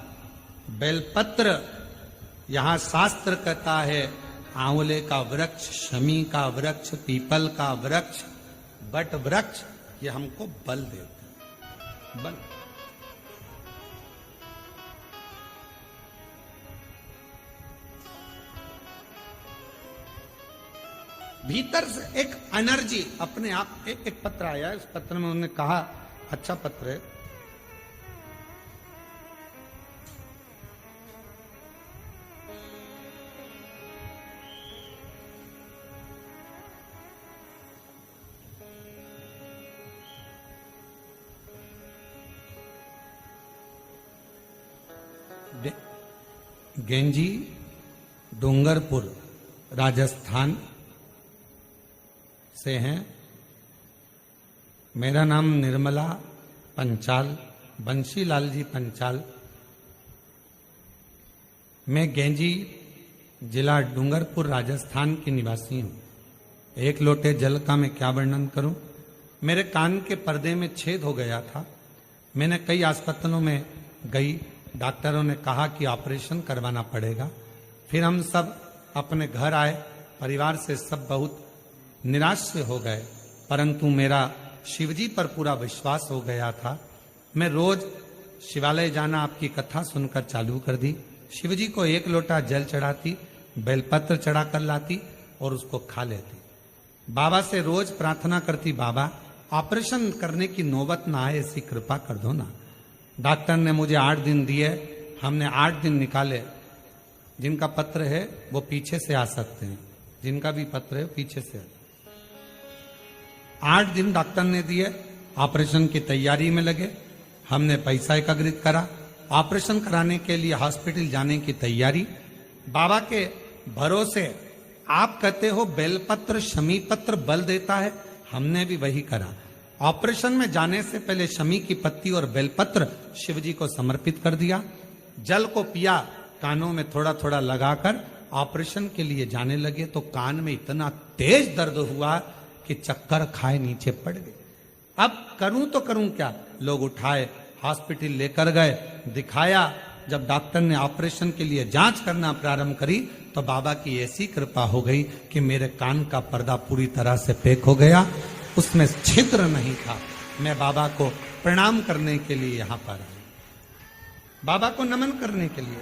बेलपत्र, यहाँ शास्त्र कहता है आंवले का वृक्ष, शमी का वृक्ष, पीपल का वृक्ष, बट वृक्ष, ये हमको बल देते हैं, बल। भीतर से एक एनर्जी अपने आप। एक पत्र आया है, उस पत्र में उन्होंने कहा, अच्छा पत्र है, गेंजी डूंगरपुर राजस्थान से हैं। मेरा नाम निर्मला पंचाल, बंशीलाल जी पंचाल। मैं गेंजी जिला डूंगरपुर राजस्थान की निवासी हूँ। एक लोटे जल का मैं क्या वर्णन करूं। मेरे कान के पर्दे में छेद हो गया था। मैंने कई अस्पतालों में गई, डॉक्टरों ने कहा कि ऑपरेशन करवाना पड़ेगा। फिर हम सब अपने घर आए, परिवार से सब बहुत निराश से हो गए, परंतु मेरा शिवजी पर पूरा विश्वास हो गया था। मैं रोज शिवालय जाना आपकी कथा सुनकर चालू कर दी। शिवजी को एक लोटा जल चढ़ाती, बेलपत्र चढ़ा कर लाती और उसको खा लेती। बाबा से रोज प्रार्थना करती, बाबा ऑपरेशन करने की नौबत ना आए, ऐसी कृपा कर दो ना। डॉक्टर ने मुझे 8 दिन दिए, हमने 8 दिन निकाले। जिनका पत्र है वो पीछे से आ सकते हैं, जिनका भी पत्र है पीछे से। 8 दिन डॉक्टर ने दिए, ऑपरेशन की तैयारी में लगे। हमने पैसा एकत्रित करा, ऑपरेशन कराने के लिए हॉस्पिटल जाने की तैयारी। बाबा के भरोसे, आप कहते हो बेलपत्र शमी पत्र बल देता है, हमने भी वही करा। ऑपरेशन में जाने से पहले शमी की पत्ती और बेलपत्र शिवजी को समर्पित कर दिया। जल को पिया, कानों में थोड़ा थोड़ा लगाकर ऑपरेशन के लिए जाने लगे तो कान में इतना तेज दर्द हुआ कि चक्कर खाए नीचे पड़ गए। अब करूं तो करूं क्या। लोग उठाए, हॉस्पिटल लेकर गए, दिखाया। जब डॉक्टर ने ऑपरेशन के लिए जांच करना प्रारंभ करी तो बाबा की ऐसी कृपा हो गई कि मेरे कान का पर्दा पूरी तरह से पैक हो गया, उसमें छिद्र नहीं था। मैं बाबा को प्रणाम करने के लिए यहां पर आया, बाबा को नमन करने के लिए।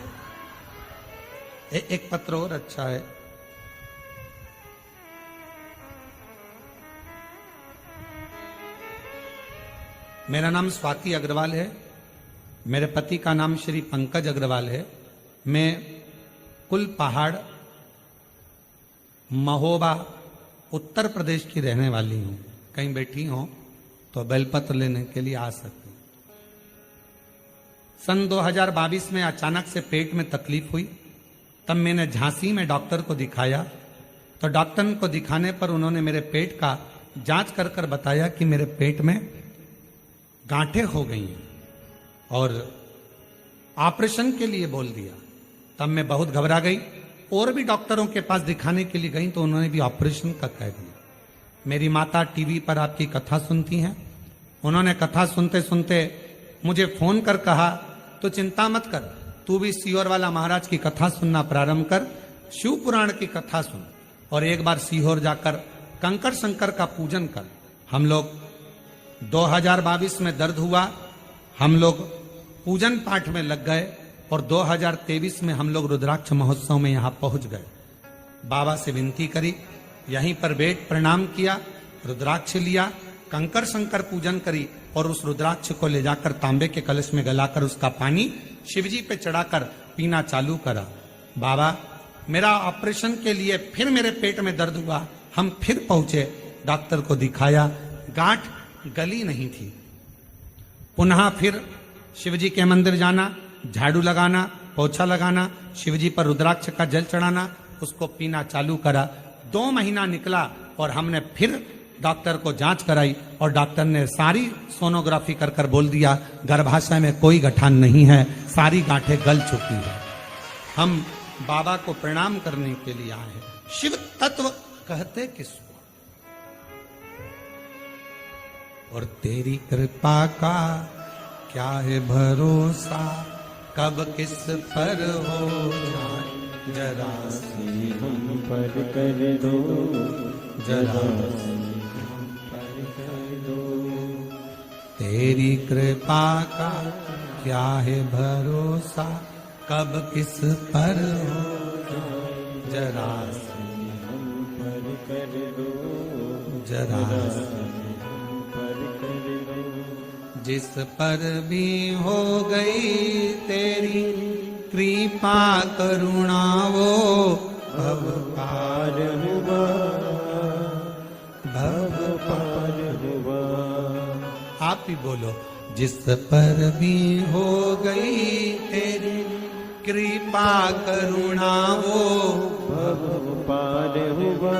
एक पत्र और अच्छा है। मेरा नाम स्वाति अग्रवाल है, मेरे पति का नाम श्री पंकज अग्रवाल है। मैं कुल पहाड़ महोबा उत्तर प्रदेश की रहने वाली हूं। कहीं बैठी हो तो बेलपत्र लेने के लिए आ सकती। सन 2022 में अचानक से पेट में तकलीफ हुई, तब मैंने झांसी में डॉक्टर को दिखाया। तो डॉक्टर को दिखाने पर उन्होंने मेरे पेट का जांच कर कर बताया कि मेरे पेट में गांठें हो गई हैं और ऑपरेशन के लिए बोल दिया। तब मैं बहुत घबरा गई, और भी डॉक्टरों के पास दिखाने के लिए गई तो उन्होंने भी ऑपरेशन का कह दिया। मेरी माता टीवी पर आपकी कथा सुनती हैं, उन्होंने कथा सुनते सुनते मुझे फोन कर कहा, तो चिंता मत कर, तू भी सीहोर वाला महाराज की कथा सुनना प्रारंभ कर, शिव पुराण की कथा सुन और एक बार सीहोर जाकर कंकर शंकर का पूजन कर। हम लोग 2022 में दर्द हुआ, हम लोग पूजन पाठ में लग गए और 2023 में हम लोग रुद्राक्ष महोत्सव में यहां पहुंच गए। बाबा से विनती करी, यहीं पर बैठ प्रणाम किया, रुद्राक्ष लिया, कंकर शंकर पूजन करी और उस रुद्राक्ष को ले जाकर तांबे के कलश में गलाकर उसका पानी शिवजी पे चढ़ाकर पीना चालू करा। बाबा, मेरा ऑपरेशन के लिए फिर मेरे पेट में दर्द हुआ, हम फिर पहुंचे, डॉक्टर को दिखाया, गांठ गली नहीं थी। पुनः फिर शिवजी के मंदिर जाना, झाड़ू लगाना, पोछा लगाना, शिवजी पर रुद्राक्ष का जल चढ़ाना, उसको पीना चालू करा। 2 महीना निकला और हमने फिर डॉक्टर को जांच कराई और डॉक्टर ने सारी सोनोग्राफी कर कर बोल दिया गर्भाशय में कोई गठान नहीं है, सारी गांठें गल चुकी है। हम बाबा को प्रणाम करने के लिए आए हैं। शिव तत्व कहते किसको? और तेरी कृपा का क्या है भरोसा, कब किस पर हो जाए, जरा सी हम पर कर दो, जरा सी हम पर कर दो। तेरी कृपा का क्या है भरोसा, कब किस पर हो जाए, जरा सी हम पर कर दो, जरा सी जिस पर भी हो गई तेरी कृपा करुणा, वो भव पार हुआ, भव पार हुआ। आप ही बोलो, जिस पर भी हो गई तेरी कृपा करुणा, वो भव पार हुआ,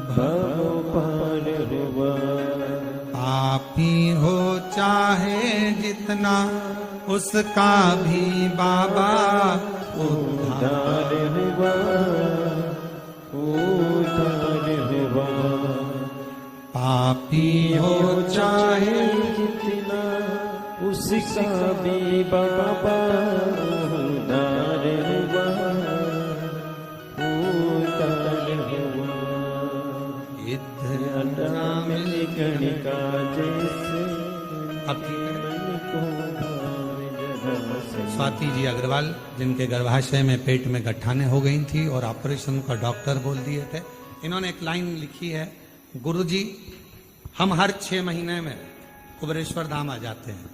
भव पार हुआ। आप ही हो चाहे जितना, उसका भी बाबा उद्धार हुआ, उद्धार हुआ। पापी हो चाहे जितना, उसका भी बाबा उद्धार हुआ, उद्धार हुआ। गणिका जैसे स्वाति जी अग्रवाल, जिनके गर्भाशय में पेट में गठाने हो गई थी और ऑपरेशन का डॉक्टर बोल दिए थे, इन्होंने एक लाइन लिखी है, गुरुजी हम हर 6 महीने में कुबेरेश्वर धाम आ जाते हैं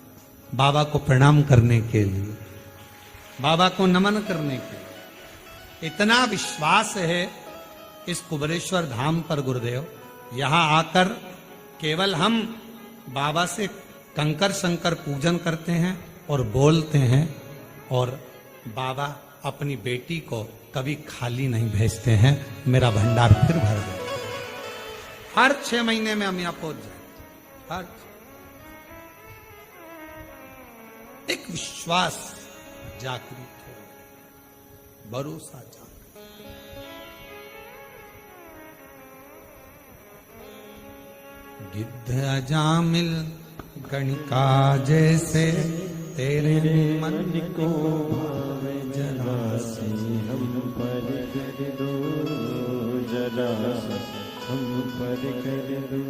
बाबा को प्रणाम करने के लिए, बाबा को नमन करने के लिए। इतना विश्वास है इस कुबेरेश्वर धाम पर गुरुदेव, यहां आकर केवल हम बाबा से कंकर शंकर पूजन करते हैं और बोलते हैं, और बाबा अपनी बेटी को कभी खाली नहीं भेजते हैं। मेरा भंडार फिर भर गया। हर 6 महीने में हम यहां पहुंच जाए। हर एक विश्वास जागृत हो, भरोसा जागृत। गिद्ध अजामिल गणिका जैसे तेरे मन को भावे, जरा से हम पर कर दो, जरा से हम पर कर दो।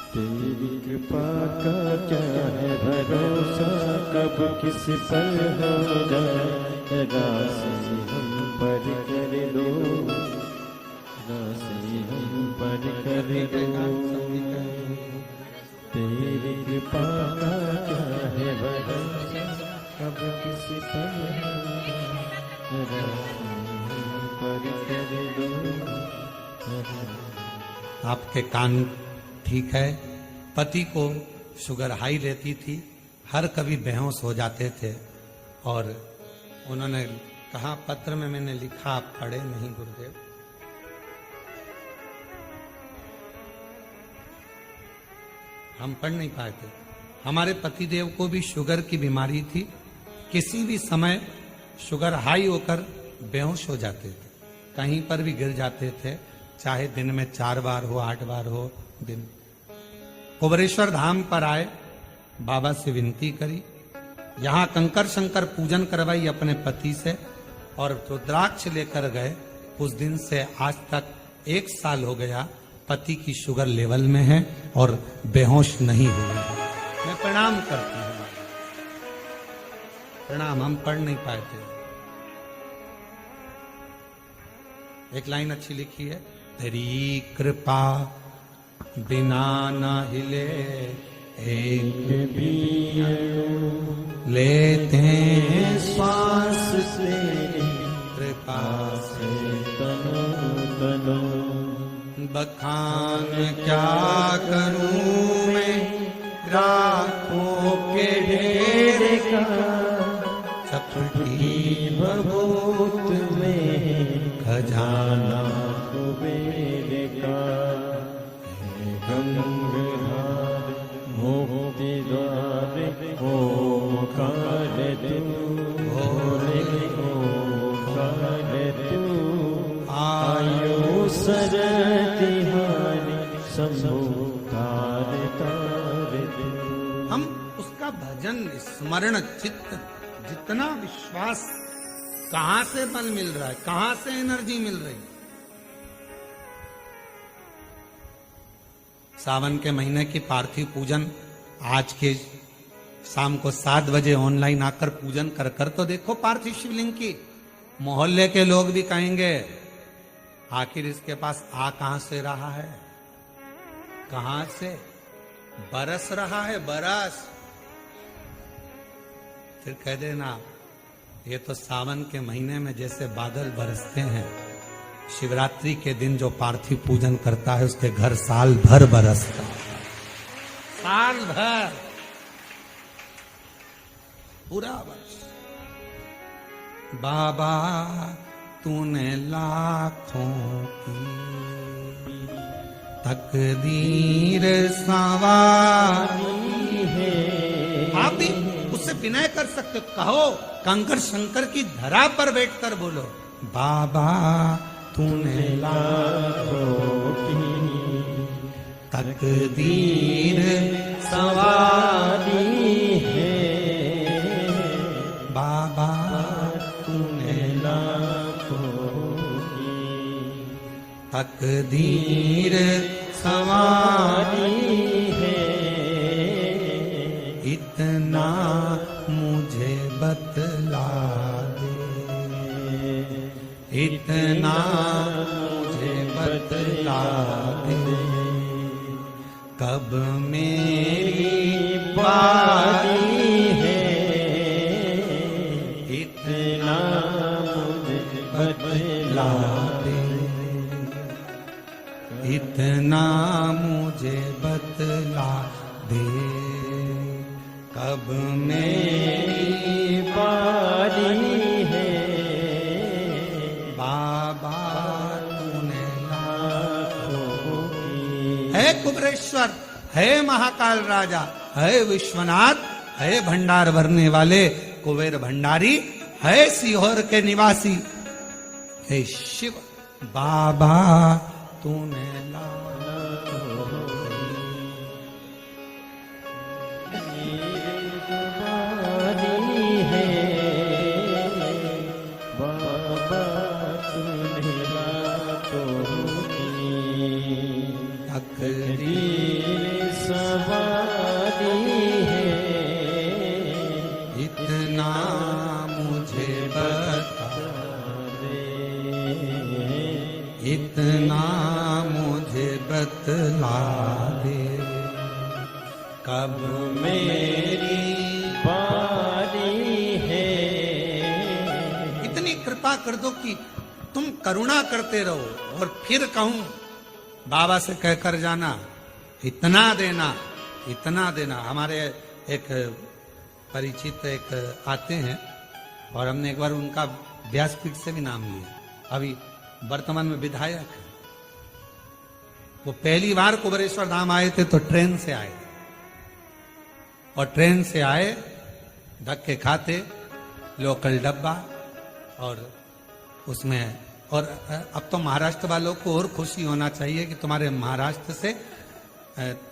तेरी कृपा का क्या है भरोसा, कब किस पर हो जाए, जरा से हम पर कर दो, जरा से हम पर कर दो। तेरी कृपा का क्या है भरोसा, कब किसी पर कर दो। आपके कान ठीक है? पति को शुगर हाई रहती थी, हर कभी बेहोश हो जाते थे, और उन्होंने कहा, पत्र में मैंने लिखा, आप पढ़े नहीं गुरुदेव। हम पढ़ नहीं पाए थे। हमारे पतिदेव को भी शुगर की बीमारी थी, किसी भी समय शुगर हाई होकर बेहोश हो जाते थे, कहीं पर भी गिर जाते थे, चाहे दिन में 4 बार हो, 8 बार हो दिन। कुबेरेश्वर धाम पर आए, बाबा से विनती करी, यहां कंकर शंकर पूजन करवाई अपने पति से, और रुद्राक्ष लेकर गए। उस दिन से आज तक 1 साल हो गया, पति की शुगर लेवल में है और बेहोश नहीं हुई है। मैं प्रणाम करती हूँ। प्रणाम, हम पढ़ नहीं पाए थे। एक लाइन अच्छी लिखी है, तेरी कृपा बिना न हिले एक भी लेते हैं श्वास से, कृपा से तनो तनो। बखान क्या करूं मैं राखों के ढेर का, चपटी बबूत में खजाना कुबेर का। गंगाधार मुक्ति द्वार ओंकार तू, भोले ओंकार तू। आयो सरतिहारी संभोकार तार तू। हम उसका भजन स्मरण चित्त जितना विश्वास, कहां से बल मिल रहा है, कहां से एनर्जी मिल रही। सावन के महीने की पार्थिव पूजन आज के शाम को 7 बजे ऑनलाइन आकर पूजन कर कर तो देखो पार्थिव शिवलिंग की। मोहल्ले के लोग भी कहेंगे आखिर इसके पास आ कहां से रहा है, कहां से बरस रहा है, बरस। फिर कह देना ये तो सावन के महीने में जैसे बादल बरसते हैं, शिवरात्रि के दिन जो पार्थिव पूजन करता है उसके घर साल भर बरसता है, साल भर, पूरा वर्ष। बाबा तूने लाखों की तकदीर संवारी है। आप भी उससे विनय कर सकते, कहो कंकर शंकर की धरा पर बैठकर बोलो, बाबा तूने लाखों की तकदीर संवारी है। बाबा तूने लाखों की तकदीर संवारी है। इतना मुझे बतला दे, इतना मुझे बतला दे, कब मेरी बारी है। इतना मुझे बतला दे, इतना मुझे बतला दे, कब मेरी बारी है। बाबा तूने लाखों की, है कुबेरेश्वर, है महाकाल राजा, है विश्वनाथ, है भंडार भरने वाले कुबेर भंडारी, है सीहोर के निवासी, हे शिव। बाबा तूने इतना मुझे बता दे, इतना मुझे बतला दे, कब मेरी बारी है। इतनी कृपा कर दो कि तुम करुणा करते रहो। और फिर कहूं बाबा से कहकर जाना, इतना देना, इतना देना। हमारे एक परिचित एक आते हैं और हमने एक बार उनका व्यासपीठ से भी नाम लिया, अभी वर्तमान में विधायक है। वो पहली बार कुबेरेश्वर धाम आए थे तो ट्रेन से आए, और ट्रेन से आए धक्के खाते, लोकल डब्बा, और उसमें, और अब तो महाराष्ट्र वालों को और खुशी होना चाहिए कि तुम्हारे महाराष्ट्र से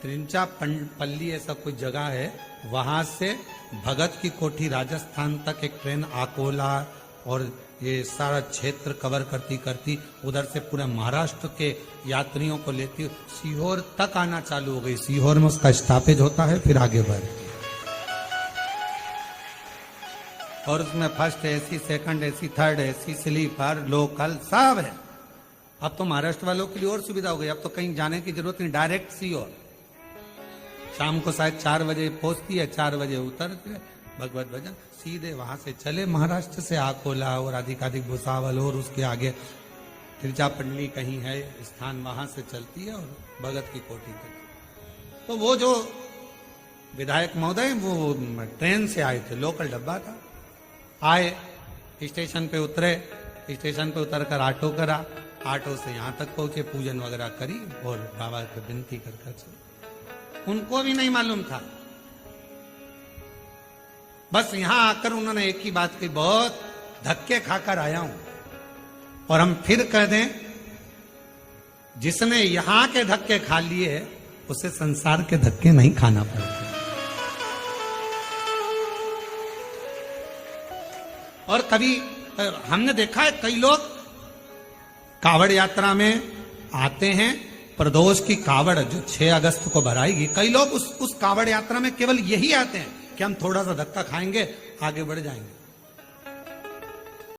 त्रिंचापल्ली ऐसा कोई जगह है, वहां से भगत की कोठी राजस्थान तक एक ट्रेन अकोला, और ये सारा क्षेत्र कवर करती करती उधर से पूरे महाराष्ट्र के यात्रियों को लेती सीहोर तक आना चालू हो गई। सीहोर में उसका स्टॉपेज होता है, फिर आगे बढ़ती है। और उसमें first AC, second AC, third AC, sleeper, local सब है। अब तो महाराष्ट्र वालों के लिए और सुविधा हो गई, अब तो कहीं जाने की जरूरत नहीं, डायरेक्ट सीहोर। शाम को शायद 4 बजे पहुंचती है, 4 बजे उतरती है, भगवत भजन सीधे वहां से चले महाराष्ट्र से अकोला और अधिकाधिक भुसावल और उसके आगे तिरचापंडली कहीं है स्थान, वहां से चलती है और भगत की कोठी तक। तो वो जो विधायक महोदय वो ट्रेन से आए थे, लोकल डब्बा था। आए, स्टेशन पे उतरे, स्टेशन पे उतर कर ऑटो करा, ऑटो से यहाँ तक पहुंचे, पूजन वगैरह करी और बाबा को विनती कर चले। उनको भी नहीं मालूम था, बस यहां आकर उन्होंने एक ही बात कही, बहुत धक्के खाकर आया हूं। और हम फिर कह दें, जिसने यहां के धक्के खा लिए उसे संसार के धक्के नहीं खाना पड़ते। और कभी हमने देखा है कई लोग कावड़ यात्रा में आते हैं, प्रदोष की कावड़ जो 6 अगस्त को भराएगी, कई लोग उस कावड़ यात्रा में केवल यही आते हैं कि हम थोड़ा सा धक्का खाएंगे, आगे बढ़ जाएंगे।